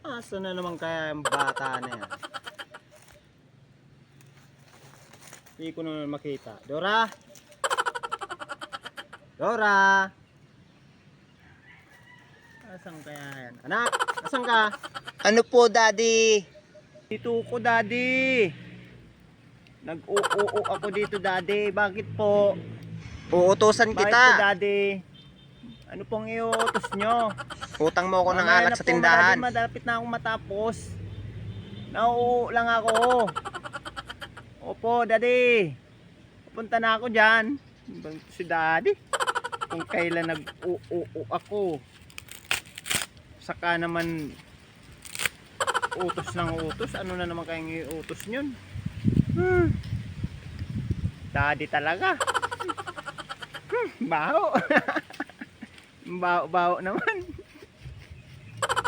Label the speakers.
Speaker 1: Asa na naman kaya yung bata na yan? Hindi ko na makita. Dora? Dora? Asan kaya yan? Anak, asan ka?
Speaker 2: Ano po, Daddy?
Speaker 1: Dito ko, Daddy. Nag-oo ako dito, Daddy. Bakit po?
Speaker 2: Uutusan
Speaker 1: Bakit po,
Speaker 2: kita.
Speaker 1: Daddy? Ano pong iutos nyo?
Speaker 2: Utang mo ako ng
Speaker 1: Mamaya
Speaker 2: alak
Speaker 1: na
Speaker 2: sa
Speaker 1: po,
Speaker 2: tindahan.
Speaker 1: Daddy, madapit na akong matapos. Nauuo lang ako. Opo, Daddy. Pupunta na ako dyan. Si Daddy. Kung kailan nag-oo ako. Saka naman utos ng utos. Ano na naman kayong iutos nyon? Daddy talaga. Baho. Baho naman.